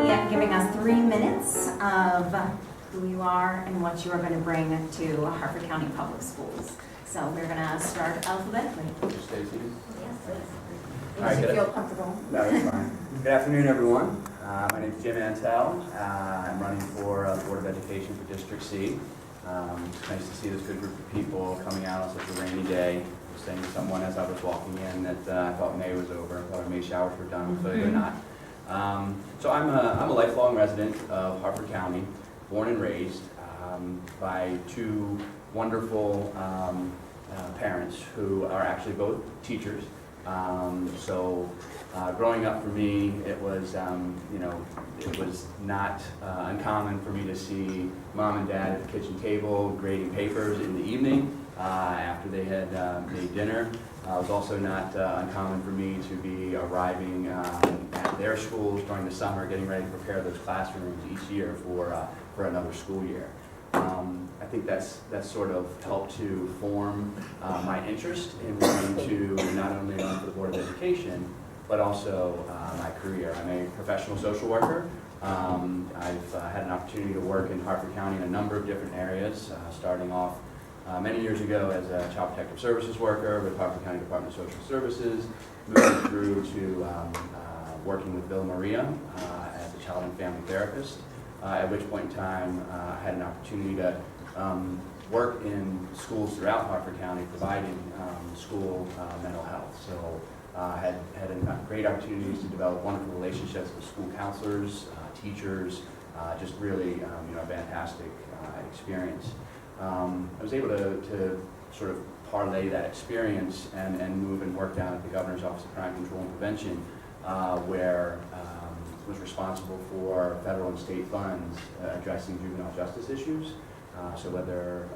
giving us 3 minutes of who you are and what you are going to bring to Harford County Public Schools. So we're going to start alphabetically. Stay seated. Yes, please. All right, If you good. feel comfortable. No, it's fine. Good afternoon, everyone. My name is Jim Antal. I'm running for the Board of Education for District C. It's nice to see this good group of people coming out on such a rainy day. I was saying to someone as I was walking in that I thought May was over. I thought our May showers were done, but they're not. So I'm a lifelong resident of Harford County, born and raised by two wonderful parents who are actually both teachers. Growing up for me, it was, it was not uncommon for me to see mom and dad at the kitchen table grading papers in the evening after they had made dinner. It was also not uncommon for me to be arriving at their schools during the summer, getting ready to prepare those classrooms each year for another school year. I think that's sort of helped to form my interest in wanting to not only run for the Board of Education, but also my career. I'm a professional social worker. I've had an opportunity to work in Harford County in a number of different areas, starting off many years ago as a child protective services worker with Harford County Department of Social Services, moving through to working with Bill Maria as a child and family therapist. At which point in time, I had an opportunity to work in schools throughout Harford County, providing school mental health. So had great opportunities to develop wonderful relationships with school counselors, teachers, just really a fantastic experience. I was able to sort of parlay that experience and move and work down at the Governor's Office of Crime Control and Prevention, where was responsible for federal and state funds addressing juvenile justice issues. So whether,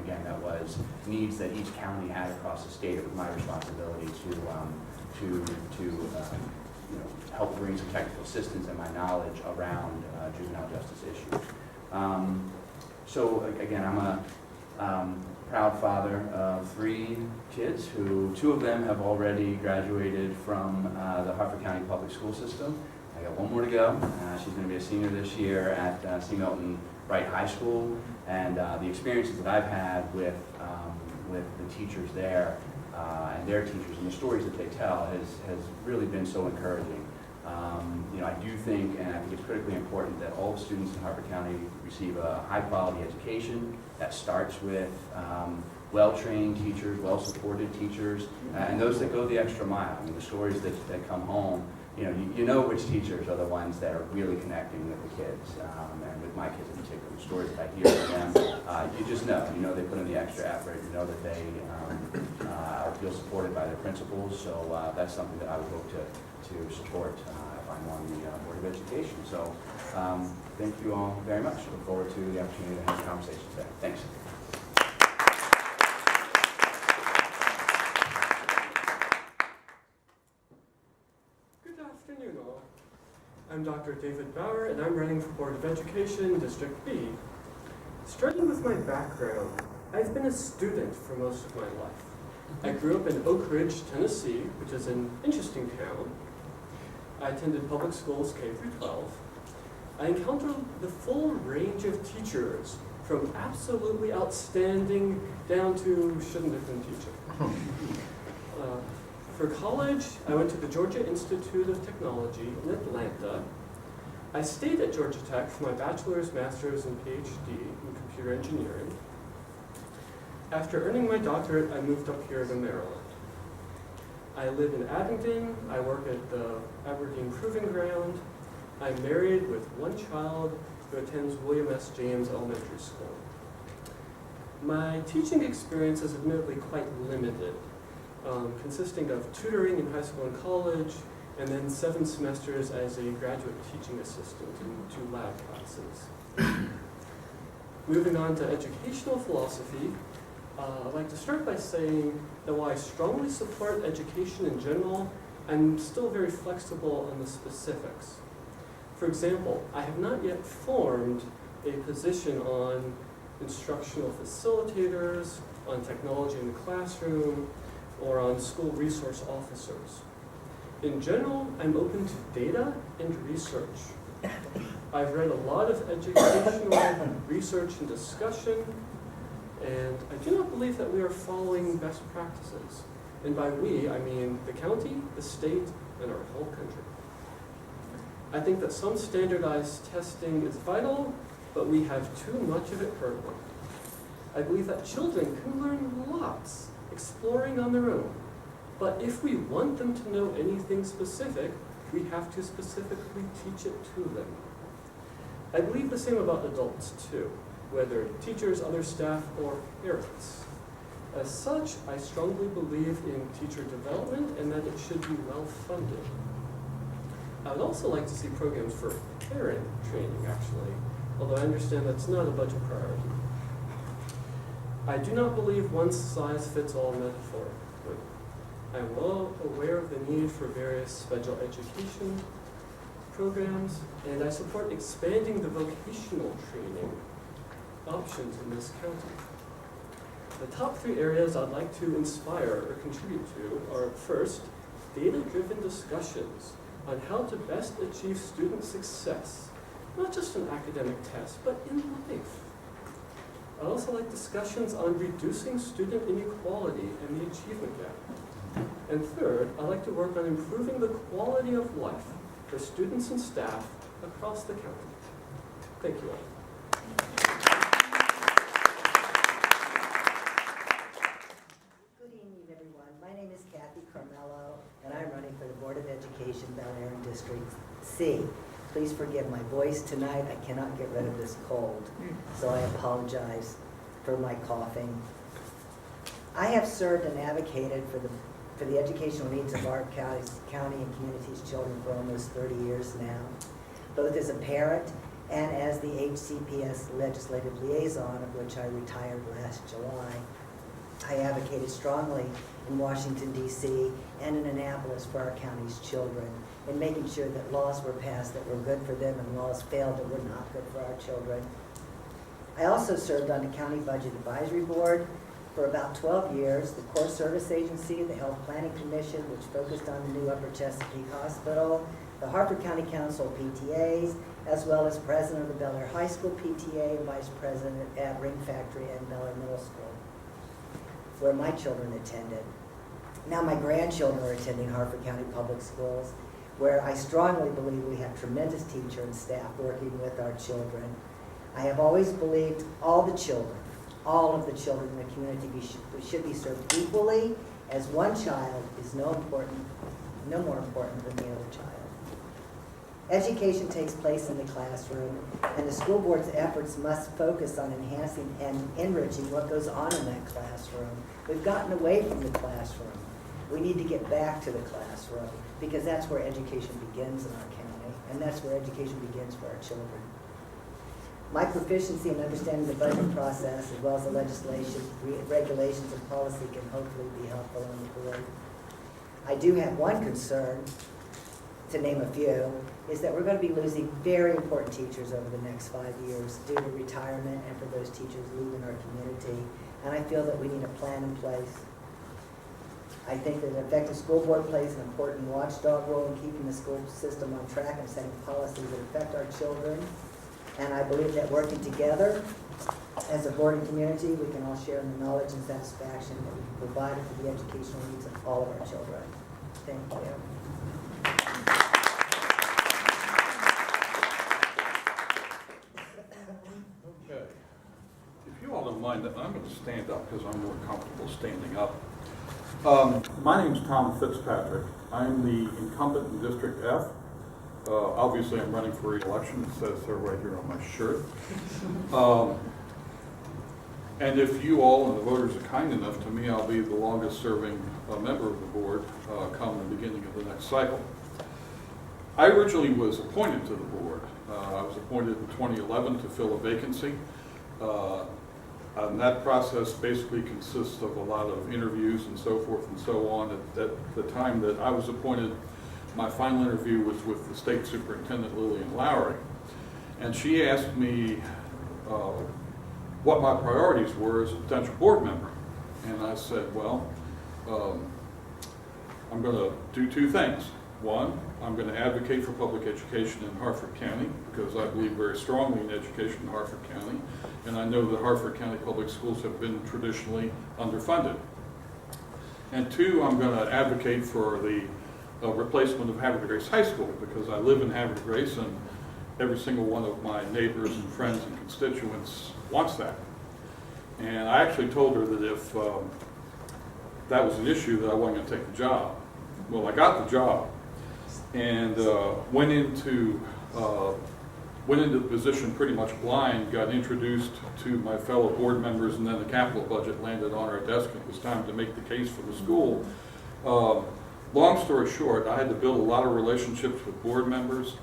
again, that was needs that each county had across the state, it was my responsibility to help bring some technical assistance and my knowledge around juvenile justice issues. So again, I'm a proud father of 3 kids who 2 of them have already graduated from the Harford County Public School System. I got 1 more to go. She's going to be a senior this year at C. Milton Wright High School, and the experiences that I've had with the teachers there and their teachers and the stories that they tell has really been so encouraging. I do think, and I think it's critically important, that all students in Harford County receive a high-quality education that starts with well-trained teachers, well-supported teachers, and those that go the extra mile. I mean, the stories that come home, you know which teachers are the ones that are really connecting with the kids, and with my kids in particular. The stories that I hear from them, you just know. You know they put in the extra effort. You know that they feel supported by their principals. So that's something that I would hope to support if I'm on the Board of Education. So thank you all very much. Look forward to the opportunity to have a conversation today. Thanks. Good afternoon, all. I'm Dr. David Bauer, and I'm running for Board of Education, District B. Starting with my background, I've been a student for most of my life. I grew up in Oak Ridge, Tennessee, which is an interesting town. I attended public schools K through 12. I encountered the full range of teachers, from absolutely outstanding down to shouldn't have been teaching. For college, I went to the Georgia Institute of Technology in Atlanta. I stayed at Georgia Tech for my bachelor's, master's, and PhD in computer engineering. After earning my doctorate, I moved up here to Maryland. I live in Abingdon. I work at the Aberdeen Proving Ground. I'm married with 1 child who attends William S. James Elementary School. My teaching experience is admittedly quite limited, consisting of tutoring in high school and college, and then 7 semesters as a graduate teaching assistant in 2 lab classes. Moving on to educational philosophy, I'd like to start by saying that while I strongly support education in general, I'm still very flexible on the specifics. For example, I have not yet formed a position on instructional facilitators, on technology in the classroom, or on school resource officers. In general, I'm open to data and research. I've read a lot of educational research and discussion, and I do not believe that we are following best practices. And by we, I mean the county, the state, and our whole country. I think that some standardized testing is vital, but we have too much of it currently. I believe that children can learn lots exploring on their own, but if we want them to know anything specific, we have to specifically teach it to them. I believe the same about adults too, whether teachers, other staff, or parents. As such, I strongly believe in teacher development and that it should be well funded. I would also like to see programs for parent training, actually, although I understand that's not a budget priority. I do not believe one-size-fits-all metaphorically. I am well aware of the need for various special education programs, and I support expanding the vocational training options in this county. The top 3 areas I'd like to inspire or contribute to are, first, data-driven discussions on how to best achieve student success, not just an academic test, but in life. I'd also like discussions on reducing student inequality and the achievement gap. And third, I'd like to work on improving the quality of life for students and staff across the county. Thank you all. Good evening, everyone. My name is Kathy Carmello, and I'm running for the Board of Education, Bel Air and District C. Please forgive my voice tonight. I cannot get rid of this cold, so I apologize for my coughing. I have served and advocated for the educational needs of our county and community's children for almost 30 years now, both as a parent and as the HCPS legislative liaison, of which I retired last July. I advocated strongly in Washington, D.C. and in Annapolis for our county's children, in making sure that laws were passed that were good for them and laws failed that were not good for our children. I also served on the County Budget Advisory Board for about 12 years, the Core Service Agency, the Health Planning Commission, which focused on the new Upper Chesapeake Hospital, the Harford County Council PTAs, as well as president of the Bel Air High School PTA and vice president at Ring Factory and Bel Air Middle School, where my children attended. Now my grandchildren are attending Harford County Public Schools, where I strongly believe we have tremendous teacher and staff working with our children. I have always believed all of the children in the community should be served equally, as one child is no more important than the other child. Education takes place in the classroom, and the school board's efforts must focus on enhancing and enriching what goes on in that classroom. We've gotten away from the classroom. We need to get back to the classroom, because that's where education begins in our county, and that's where education begins for our children. My proficiency in understanding the budget process, as well as the legislation, regulations, and policy can hopefully be helpful on the board. I do have one concern, to name a few, is that we're going to be losing very important teachers over the next 5 years due to retirement and for those teachers leaving our community. And I feel that we need a plan in place. I think that an effective school board plays an important watchdog role in keeping the school system on track and setting policies that affect our children. And I believe that working together as a board and community, we can all share in the knowledge and satisfaction that we can provide for the educational needs of all of our children. Thank you. Okay. If you all don't mind, I'm going to stand up because I'm more comfortable standing up. My name is Tom Fitzpatrick. I'm the incumbent in District F. Obviously, I'm running for re-election. It says so right here on my shirt. And if you all and the voters are kind enough to me, I'll be the longest serving member of the board come the beginning of the next cycle. I originally was appointed to the board. I was appointed in 2011 to fill a vacancy. And that process basically consists of a lot of interviews and so forth and so on. At the time that I was appointed, my final interview was with the state superintendent, Lillian Lowry. And she asked me what my priorities were as a potential board member. And I said, well, I'm going to do two things. One, I'm going to advocate for public education in Harford County because I believe very strongly in education in Harford County, and I know that Harford County public schools have been traditionally underfunded. And two, I'm going to advocate for the replacement of Havre de Grace High School because I live in Havre de Grace and every single one of my neighbors and friends and constituents wants that. And I actually told her that if that was an issue, that I wasn't going to take the job. Well, I got the job and went into the position pretty much blind, got introduced to my fellow board members, and then the capital budget landed on our desk and it was time to make the case for the school. Long story short, I had to build a lot of relationships with board members,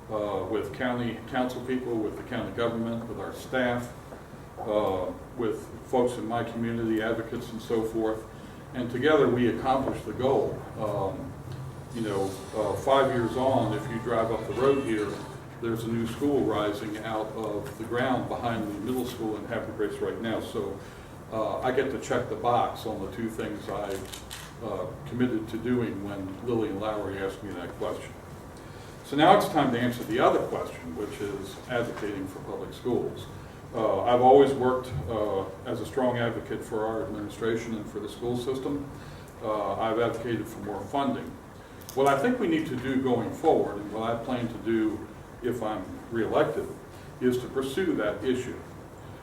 with county council people, with the county government, with our staff, with folks in my community, advocates and so forth. And together we accomplished the goal. 5 years on, if you drive up the road here, there's a new school rising out of the ground behind the middle school in Havre de Grace right now. So I get to check the box on the two things I committed to doing when Lily and Lowry asked me that question. So now it's time to answer the other question, which is advocating for public schools. I've always worked as a strong advocate for our administration and for the school system. I've advocated for more funding. What I think we need to do going forward, and what I plan to do if I'm reelected, is to pursue that issue.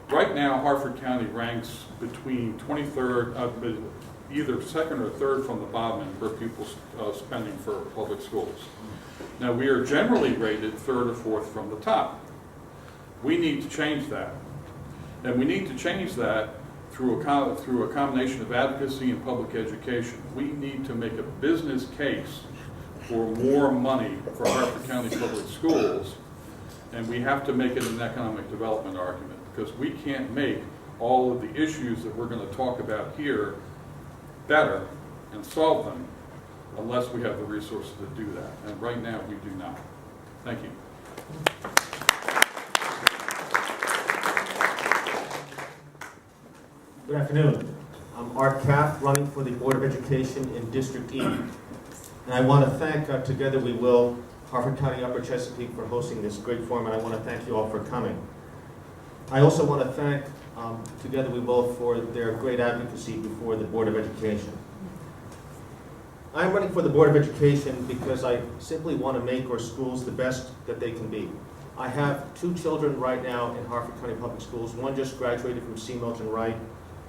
Right now, Harford County ranks between 23rd, either second or third from the bottom in per pupil spending for public schools. Now, we are generally rated third or fourth from the top. We need to change that. And we need to change that through a combination of advocacy and public education. We need to make a business case for more money for Harford County Public Schools, and we have to make it an economic development argument because we can't make all of the issues that we're going to talk about here better and solve them unless we have the resources to do that. And right now, we do not. Thank you. Good afternoon. I'm Art Kaffe, running for the Board of Education in District E. And I want to thank, Together We Will, Harford County Upper Chesapeake for hosting this great forum, and I want to thank you all for coming. I also want to thank Together We Will for their great advocacy before the Board of Education. I'm running for the Board of Education because I simply want to make our schools the best that they can be. I have two children right now in Harford County Public Schools. One just graduated from C. Milton Wright.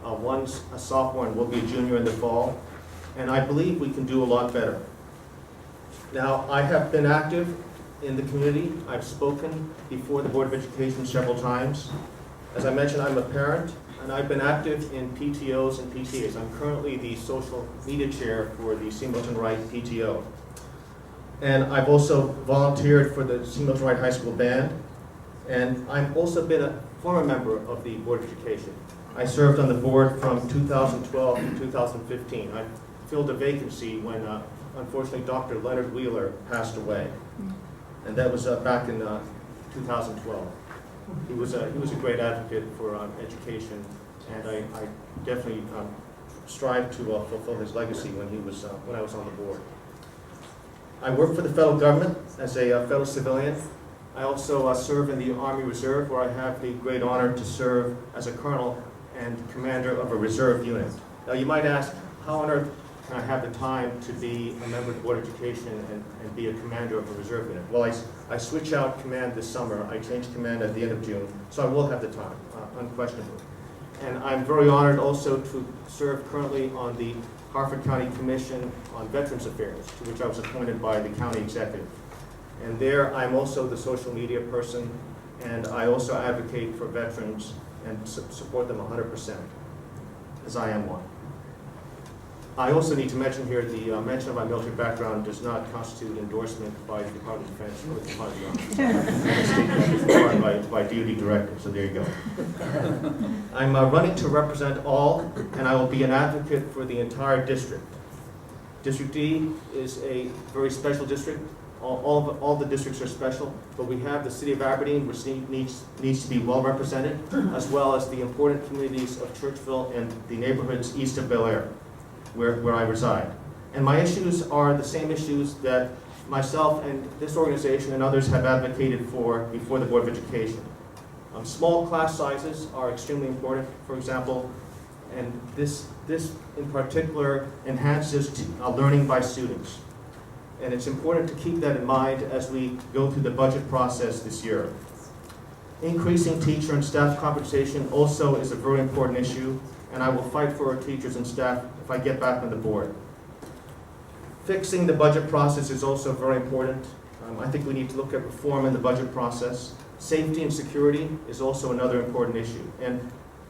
One's a sophomore and will be a junior in the fall. And I believe we can do a lot better. Now, I have been active in the community. I've spoken before the Board of Education several times. As I mentioned, I'm a parent, and I've been active in PTOs and PTAs. I'm currently the social media chair for the C. Milton Wright PTO. And I've also volunteered for the C. Milton Wright High School Band. And I've also been a former member of the Board of Education. I served on the board from 2012 to 2015. I filled a vacancy when, unfortunately, Dr. Leonard Wheeler passed away. And that was back in 2012. He was a great advocate for education, and I definitely strive to fulfill his legacy when I was on the board. I work for the federal government as a federal civilian. I also serve in the Army Reserve, where I have the great honor to serve as a colonel and commander of a reserve unit. Now you might ask, how on earth can I have the time to be a member of the Board of Education and be a commander of a reserve unit? Well, I switch out command this summer. I change command at the end of June, so I will have the time, unquestionably. And I'm very honored also to serve currently on the Harford County Commission on Veterans Affairs, to which I was appointed by the county executive. And there I'm also the social media person, and I also advocate for veterans and support them 100%, as I am one. I also need to mention here the mention of my military background does not constitute endorsement by the Department of Defense or the Department of State by DoD director, so there you go. I'm running to represent all, and I will be an advocate for the entire district. District D is a very special district. All the districts are special, but we have the city of Aberdeen, which needs to be well represented, as well as the important communities of Churchville and the neighborhoods east of Bel Air, where I reside. And my issues are the same issues that myself and this organization and others have advocated for before the Board of Education. Small class sizes are extremely important, for example, and this in particular enhances learning by students. And it's important to keep that in mind as we go through the budget process this year. Increasing teacher and staff compensation also is a very important issue, and I will fight for our teachers and staff if I get back on the board. Fixing the budget process is also very important. I think we need to look at reform in the budget process. Safety and security is also another important issue. And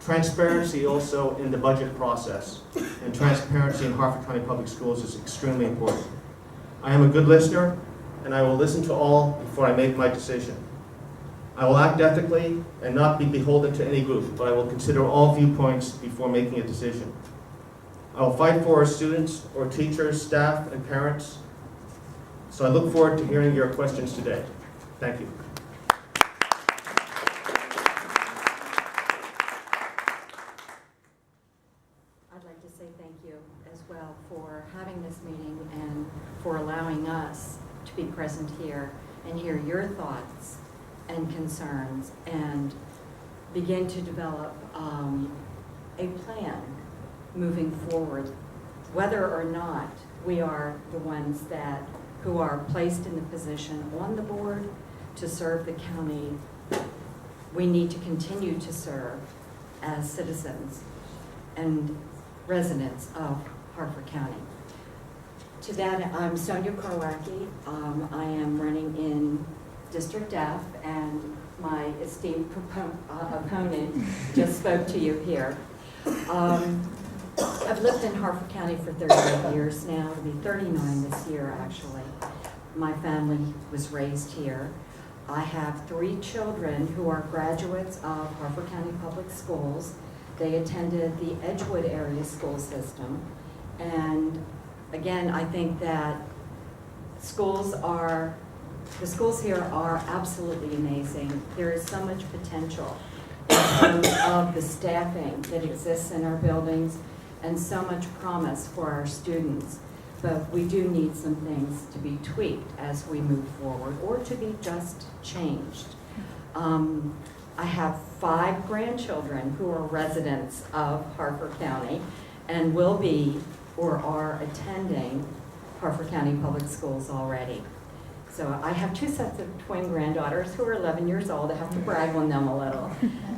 transparency also in the budget process. And transparency in Harford County Public Schools is extremely important. I am a good listener, and I will listen to all before I make my decision. I will act ethically and not be beholden to any group, but I will consider all viewpoints before making a decision. I will fight for our students, our teachers, staff, and parents. So I look forward to hearing your questions today. Thank you. I'd like to say thank you as well for having this meeting and for allowing us to be present here and hear your thoughts and concerns and begin to develop a plan moving forward, whether or not we are the ones who are placed in the position on the board to serve the county. We need to continue to serve as citizens and residents of Harford County. To that, I'm Sonja Karwacki. I am running in District F, and my esteemed opponent just spoke to you here. I've lived in Harford County for 38 years now. It'll be 39 this year, actually. My family was raised here. I have 3 children who are graduates of Harford County Public Schools. They attended the Edgewood area school system. And again, I think that the schools here are absolutely amazing. There is so much potential in terms of the staffing that exists in our buildings and so much promise for our students. But we do need some things to be tweaked as we move forward or to be just changed. I have 5 grandchildren who are residents of Harford County and will be or are attending Harford County Public Schools already. So I have 2 sets of twin granddaughters who are 11 years old. I have to brag on them a little.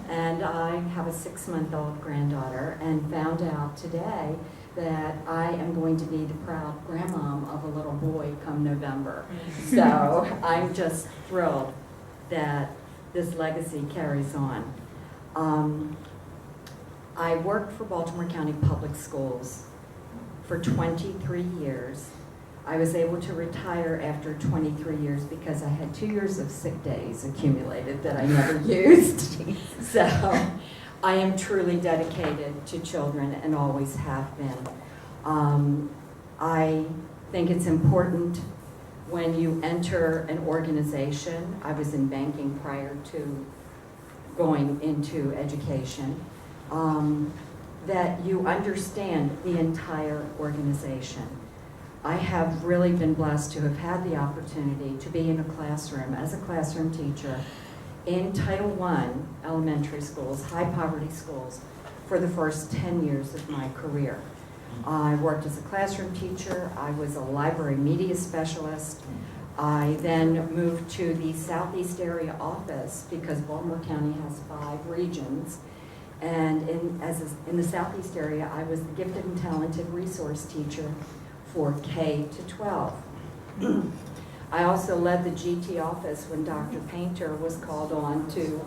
And I have a 6-month-old granddaughter, and found out today that I am going to be the proud grandmom of a little boy come November. So I'm just thrilled that this legacy carries on. I worked for Baltimore County Public Schools for 23 years. I was able to retire after 23 years because I had 2 years of sick days accumulated that I never used. So I am truly dedicated to children and always have been. I think it's important when you enter an organization. I was in banking prior to going into education, that you understand the entire organization. I have really been blessed to have had the opportunity to be in a classroom as a classroom teacher in Title I elementary schools, high poverty schools, for the first 10 years of my career. I worked as a classroom teacher. I was a library media specialist. I then moved to the Southeast area office because Baltimore County has 5 regions. And in the Southeast area, I was the gifted and talented resource teacher for K to 12. I also led the GT office when Dr. Painter was called on to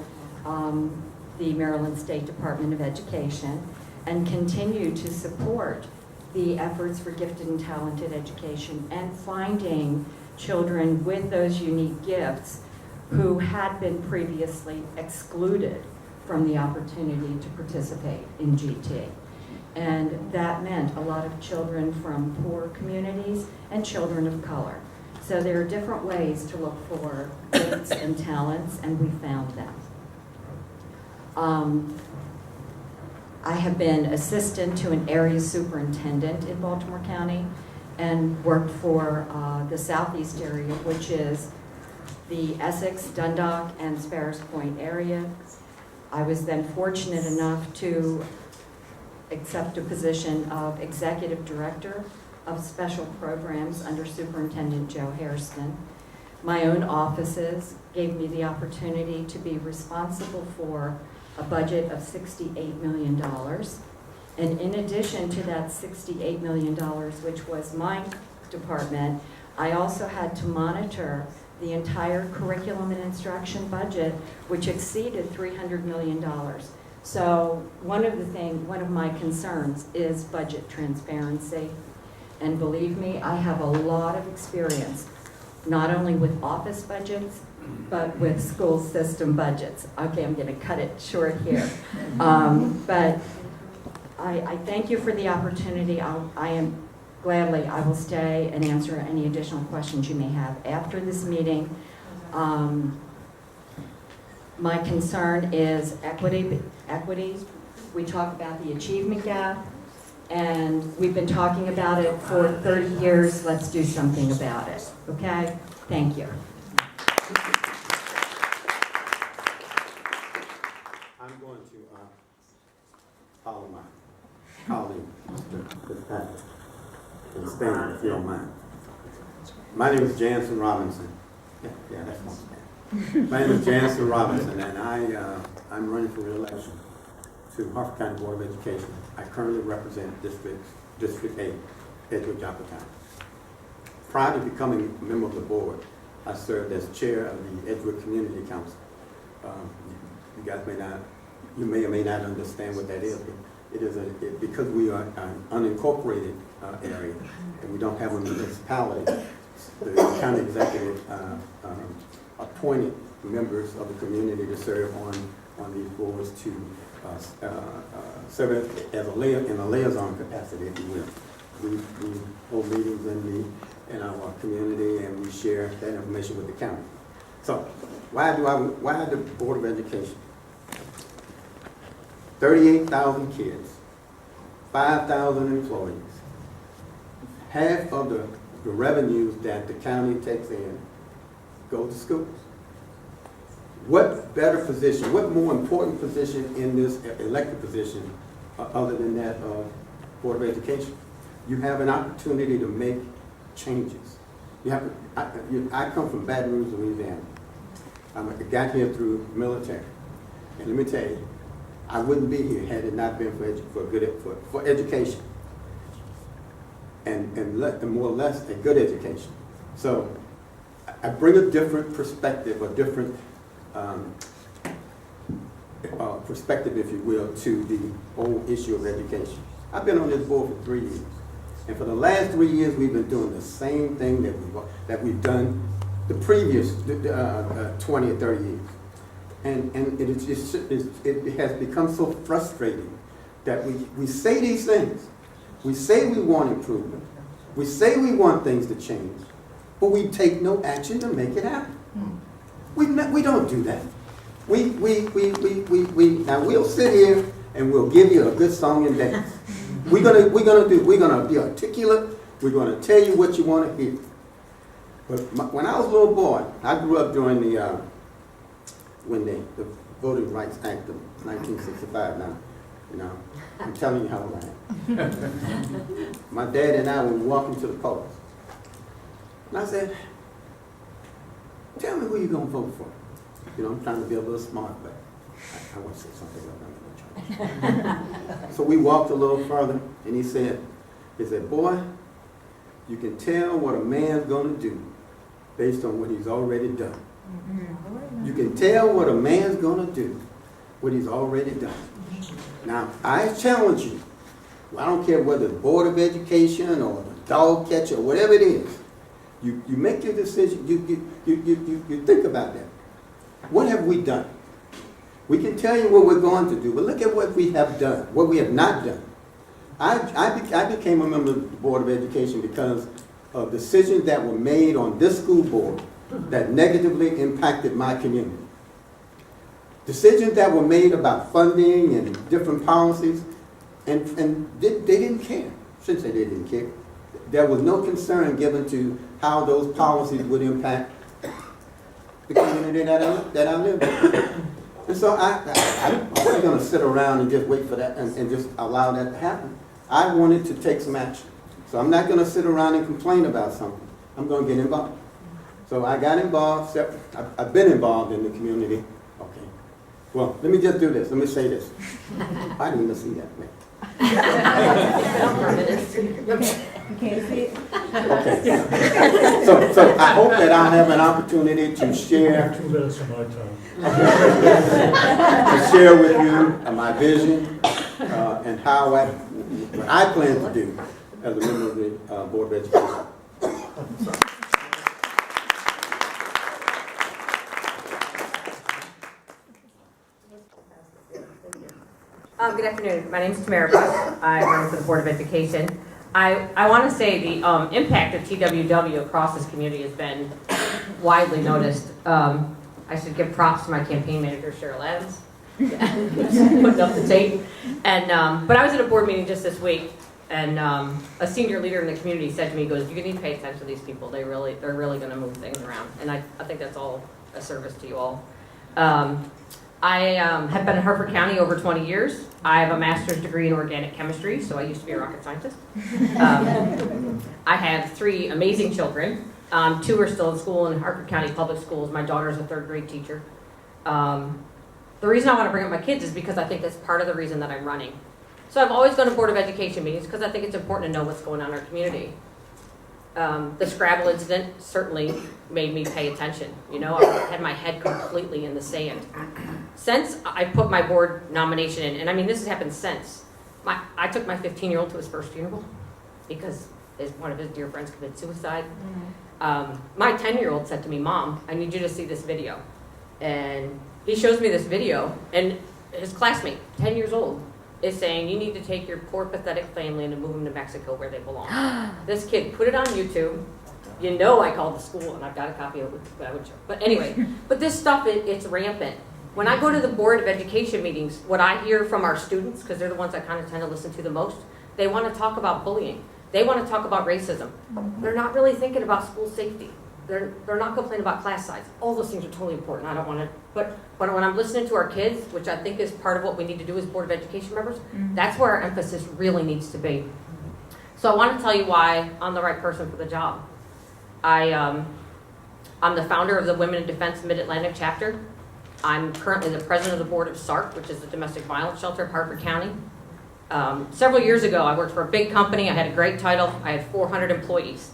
the Maryland State Department of Education, and continue to support the efforts for gifted and talented education and finding children with those unique gifts who had been previously excluded from the opportunity to participate in GT. And that meant a lot of children from poor communities and children of color. So there are different ways to look for gifts and talents, and we found them. I have been assistant to an area superintendent in Baltimore County, and worked for the southeast area, which is the Essex, Dundalk, and Sparrows Point area. I was then fortunate enough to accept a position of Executive Director of Special Programs under Superintendent Joe Hairston. My own offices gave me the opportunity to be responsible for a budget of $68 million. And in addition to that $68 million, which was my department, I also had to monitor the entire curriculum and instruction budget, which exceeded $300 million. So one of my concerns is budget transparency. And believe me, I have a lot of experience, not only with office budgets, but with school system budgets. Okay, I'm gonna cut it short here. But I thank you for the opportunity. I will stay and answer any additional questions you may have after this meeting. My concern is equity. We talk about the achievement gap, and we've been talking about it for 30 years. Let's do something about it, okay? Thank you. I'm going to follow my colleague, Mr. Fitzpatrick, and stand if you don't mind. My name is Jansen Robinson. Yeah, that's my stand. My name is Jansen Robinson, and I'm running for re-election to Harford County Board of Education. I currently represent District 8, Edgewood Joplin County. Prior to becoming a member of the board, I served as chair of the Edgewood Community Council. You guys may or may not understand what that is, but it is because we are an unincorporated area and we don't have a municipality. The county executive appointed members of the community to serve on these boards to serve as in a liaison capacity, if you will. We hold meetings in our community and we share that information with the county. So why the Board of Education? 38,000 kids, 5,000 employees. Half of the revenues that the county takes in go to schools. What better position, what more important position in this elected position other than that of Board of Education? You have an opportunity to make changes. I come from Baton Rouge, Louisiana. I got here through military. And let me tell you, I wouldn't be here had it not been for education. And more or less a good education. So I bring a different perspective, a different perspective, if you will, to the whole issue of education. I've been on this board for 3 years. And for the last 3 years, we've been doing the same thing that we've done the previous 20 or 30 years. And it has become so frustrating that we say these things. We say we want improvement. We say we want things to change, but we take no action to make it happen. We don't do that. Now we'll sit here and we'll give you a good song and dance. We're gonna be articulate. We're gonna tell you what you want to hear. But when I was a little boy, I grew up during the the Voting Rights Act of 1965. Now, you know, I'm telling you how old I am. My dad and I were walking to the polls, and I said, "Tell me who you're gonna vote for." You know, I'm trying to be a little smart, but I want to say something else. So we walked a little further, and he said, "Boy, you can tell what a man's gonna do based on what he's already done. You can tell what a man's gonna do, what he's already done." Now, I challenge you. I don't care whether it's Board of Education or the dog catcher or whatever it is. You make your decision. You think about that. What have we done? We can tell you what we're going to do, but look at what we have done, what we have not done. I became a member of the Board of Education because of decisions that were made on this school board that negatively impacted my community. Decisions that were made about funding and different policies, and they didn't care. I shouldn't say they didn't care. there was no concern given to how those policies would impact the community that I live in. And so I wasn't going to sit around and just wait for that and just allow that to happen. I wanted to take some action. So I'm not going to sit around and complain about something. I'm going to get involved. So I got involved. I've been involved in the community. Okay. Well, let me just do this. Let me say this. I didn't even see that, man. You can't see it? Okay. So I hope that I'll have an opportunity to share. 2 minutes of my time. To share with you my vision and how what I plan to do as a member of the Board of Education. Good afternoon. My name is Tamera. I run for the Board of Education. I want to say the impact of TWW across this community has been widely noticed. I should give props to my campaign manager, Cheryl Adams, putting up the tape. And but I was at a board meeting just this week, and a senior leader in the community said to me, he goes, "You need to pay attention to these people. They're really going to move things around." And I think that's all a service to you all. I have been in Harford County over 20 years. I have a master's degree in organic chemistry, so I used to be a rocket scientist. I have 3 amazing children. 2 are still in school in Harford County Public Schools. My daughter's a 3rd grade teacher. The reason I want to bring up my kids is because I think that's part of the reason that I'm running. So I've always gone to Board of Education meetings because I think it's important to know what's going on in our community. The Scrabble incident certainly made me pay attention. You know, I had my head completely in the sand. Since I put my board nomination in, and I mean this has happened since, I took my 15-year-old to his first funeral because one of his dear friends committed suicide. My 10-year-old said to me, "Mom, I need you to see this video." And he shows me this video, and his classmate, 10 years old, is saying, "You need to take your poor, pathetic family and move them to Mexico where they belong." This kid put it on YouTube. You know I called the school, and I've got a copy of it. But anyway, but this stuff, it's rampant. When I go to the Board of Education meetings, what I hear from our students, because they're the ones I kind of tend to listen to the most, they want to talk about bullying. They want to talk about racism. They're not really thinking about school safety. They're not complaining about class size. All those things are totally important. I don't want to, but when I'm listening to our kids, which I think is part of what we need to do as Board of Education members, that's where our emphasis really needs to be. So I want to tell you why I'm the right person for the job. I'm the founder of the Women in Defense Mid-Atlantic Chapter. I'm currently the president of the board of SARC, which is the domestic violence shelter of Harford County. Several years ago, I worked for a big company. I had a great title. I had 400 employees.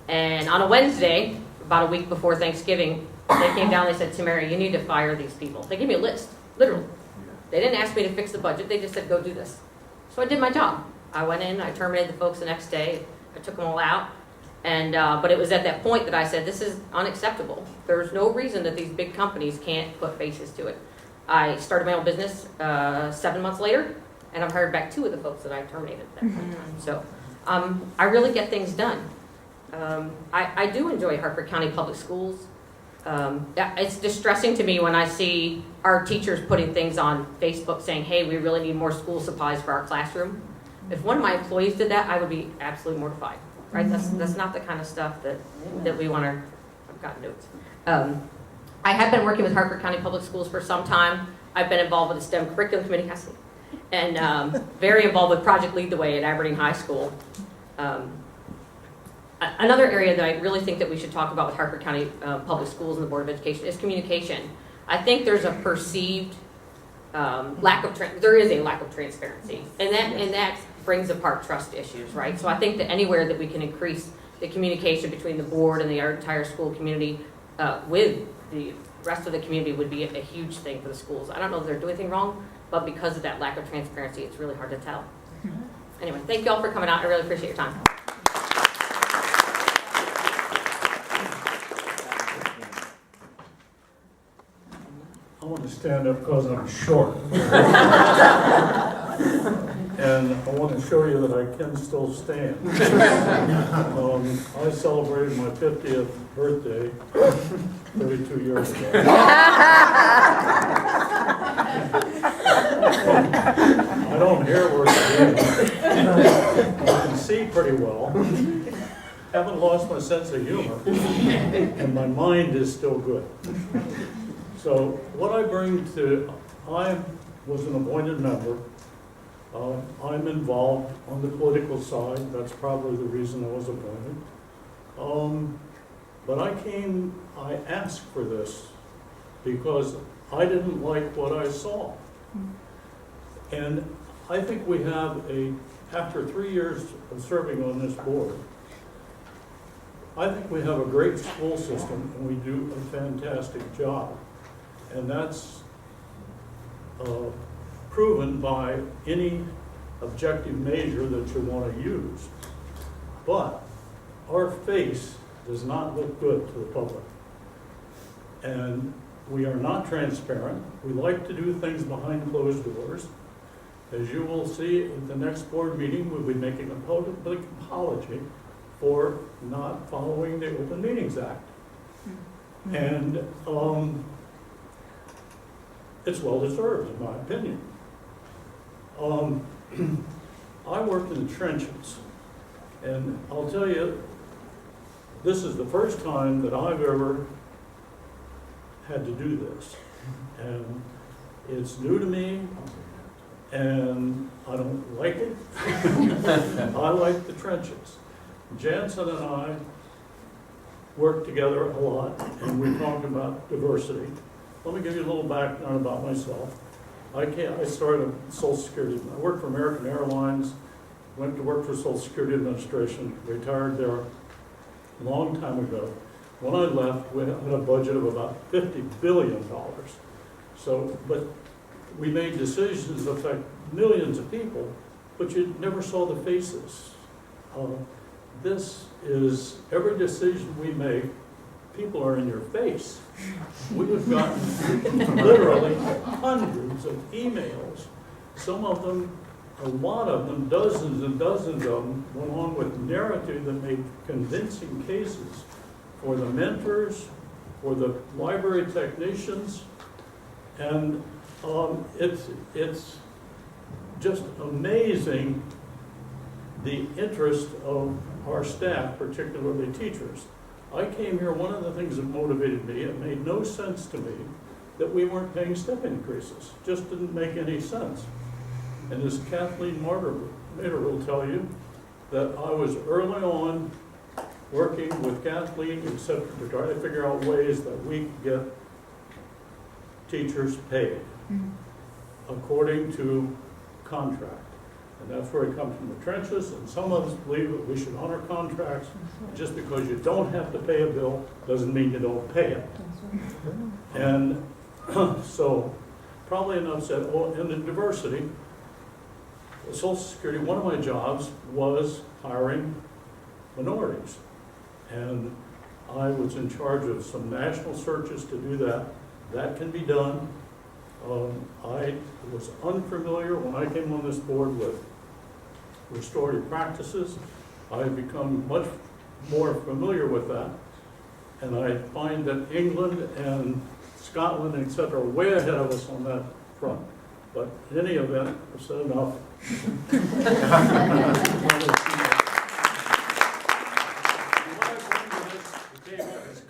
And on a Wednesday, about a week before Thanksgiving, they came down and they said, "Tamera, you need to fire these people." They gave me a list, literally. They didn't ask me to fix the budget. They just said, "Go do this." So I did my job. I went in, I terminated the folks the next day. I took them all out. And but it was at that point that I said, this is unacceptable. There's no reason that these big companies can't put faces to it. I started my own business 7 months later, and I've hired back 2 of the folks that I terminated at that point in time. So I really get things done. I do enjoy Harford County Public Schools. It's distressing to me when I see our teachers putting things on Facebook saying, "Hey, we really need more school supplies for our classroom." If one of my employees did that, I would be absolutely mortified. Right? That's not the kind of stuff that we want to. I've got notes. I have been working with Harford County Public Schools for some time. I've been involved with the STEM Curriculum Committee, and very involved with Project Lead the Way at Aberdeen High School. Another area that I really think that we should talk about with Harford County Public Schools and the Board of Education is communication. I think there's a perceived there is a lack of transparency, and that brings apart trust issues, right? So I think that anywhere that we can increase the communication between the board and the entire school community with the rest of the community would be a huge thing for the schools. I don't know if they're doing anything wrong, but because of that lack of transparency, it's really hard to tell. Anyway, thank you all for coming out. I really appreciate your time. I want to stand up because I'm short. And I want to show you that I can still stand. I celebrated my 50th birthday 32 years ago. I don't hear where it is. You can see pretty well. Haven't lost my sense of humor. And my mind is still good. So what I bring to, I was an appointed member. I'm involved on the political side. That's probably the reason I was appointed. But I asked for this because I didn't like what I saw. And I think we have after 3 years of serving on this board, I think we have a great school system and we do a fantastic job. And that's proven by any objective measure that you want to use. But our face does not look good to the public. And we are not transparent. We like to do things behind closed doors. As you will see at the next board meeting, we'll be making a public apology for not following the Open Meetings Act. And it's well deserved, in my opinion. I worked in the trenches, and I'll tell you, this is the first time that I've ever had to do this. And it's new to me, and I don't like it. I like the trenches. Jansen and I worked together a lot, and we talked about diversity. Let me give you a little background about myself. I started at Social Security. I worked for American Airlines, went to work for Social Security Administration, retired there a long time ago. When I left, we had a budget of about $50 billion. So, but we made decisions that affect millions of people, but you never saw the faces. This is, every decision we make, people are in your face. We have gotten literally hundreds of emails. Some of them, a lot of them, dozens and dozens of them, went on with narrative that made convincing cases for the mentors, for the library technicians, and it's just amazing the interest of our staff, particularly teachers. I came here, one of the things that motivated me, it made no sense to me that we weren't paying step increases. Just didn't make any sense. And as Kathleen Mater will tell you, that I was early on working with Kathleen, etc., to try to figure out ways that we could get teachers paid according to contract. And that's where it comes from, the trenches, and some of us believe that we should honor contracts. Just because you don't have to pay a bill doesn't mean you don't pay it. And so, probably enough said. Oh, and the diversity, Social Security, one of my jobs was hiring minorities. And I was in charge of some national searches to do that. That can be done. I was unfamiliar when I came on this board with restorative practices. I have become much more familiar with that. And I find that England and Scotland, etc., are way ahead of us on that front. But in any event, I've said enough.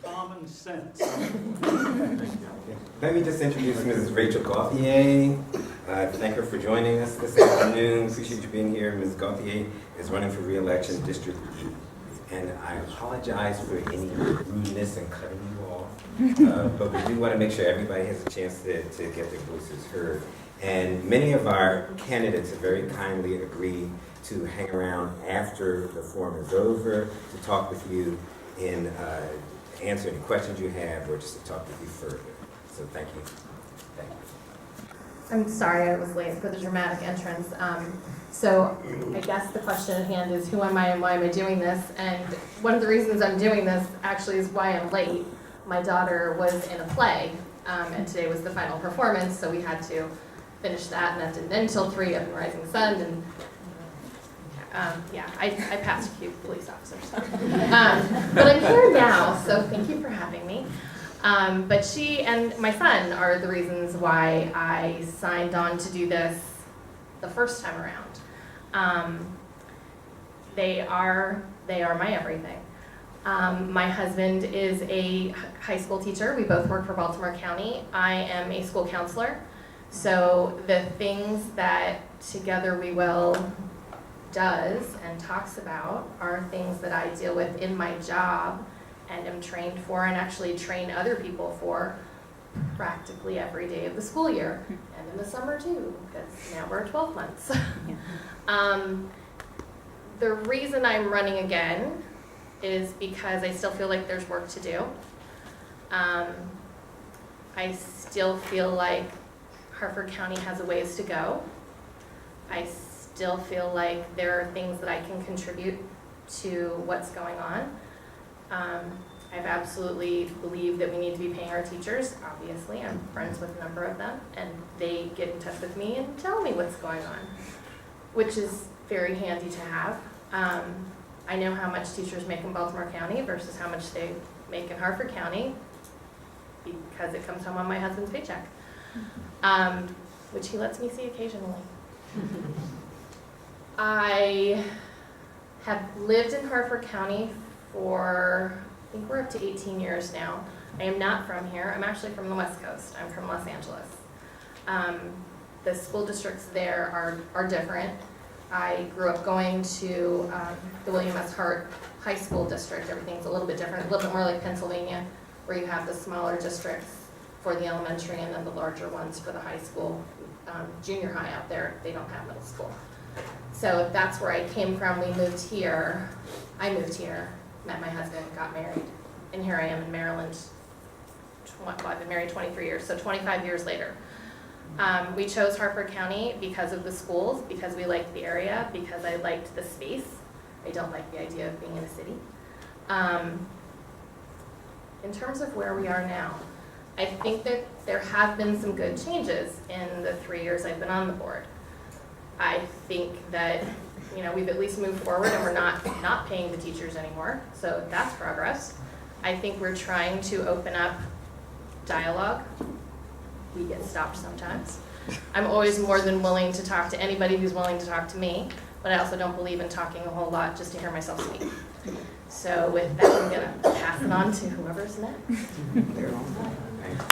Common sense. Let me just introduce Mrs. Rachel Gauthier. Thank her for joining us this afternoon. Appreciate you being here. Ms. Gauthier is running for re-election District E. And I apologize for any rudeness and cutting you off. But we do want to make sure everybody has a chance to get their voices heard. And many of our candidates have very kindly agreed to hang around after the forum is over to talk with you and answer any questions you have or just to talk with you further. So thank you. Thank you. I'm sorry I was late for the dramatic entrance. So I guess the question at hand is, who am I and why am I doing this? And one of the reasons I'm doing this actually is why I'm late. My daughter was in a play, and today was the final performance, so we had to finish that, and that didn't end until 3 up in Rising Sun, and yeah, I passed a few police officers. But I'm here now, so thank you for having me. But she and my son are the reasons why I signed on to do this the first time around. They are my everything. My husband is a high school teacher. We both work for Baltimore County. I am a school counselor. So the things that Together We Will does and talks about are things that I deal with in my job and am trained for and actually train other people for practically every day of the school year. And in the summer too, because now we're 12 months. The reason I'm running again is because I still feel like there's work to do. I still feel like Harford County has a ways to go. I still feel like there are things that I can contribute to what's going on. I've absolutely believed that we need to be paying our teachers. Obviously, I'm friends with a number of them, and they get in touch with me and tell me what's going on, which is very handy to have. I know how much teachers make in Baltimore County versus how much they make in Harford County because it comes home on my husband's paycheck, which he lets me see occasionally. I have lived in Harford County for, I think we're up to 18 years now. I am not from here. I'm actually from the West Coast. I'm from Los Angeles. The school districts there are different. I grew up going to the William S. Hart High School District. Everything's a little bit different, a little bit more like Pennsylvania, where you have the smaller districts for the elementary and then the larger ones for the high school. Junior high out there, they don't have middle school. So that's where I came from. We moved here. I moved here, met my husband, got married, and here I am in Maryland. I've been married 23 years, so 25 years later. We chose Harford County because of the schools, because we liked the area, because I liked the space. I don't like the idea of being in a city. In terms of where we are now, I think that there have been some good changes in the 3 years I've been on the board. I think that, we've at least moved forward and we're not paying the teachers anymore, so that's progress. I think we're trying to open up dialogue. We get stopped sometimes. I'm always more than willing to talk to anybody who's willing to talk to me, but I also don't believe in talking a whole lot just to hear myself speak. So with that, I'm gonna pass it on to whoever's next. Thanks.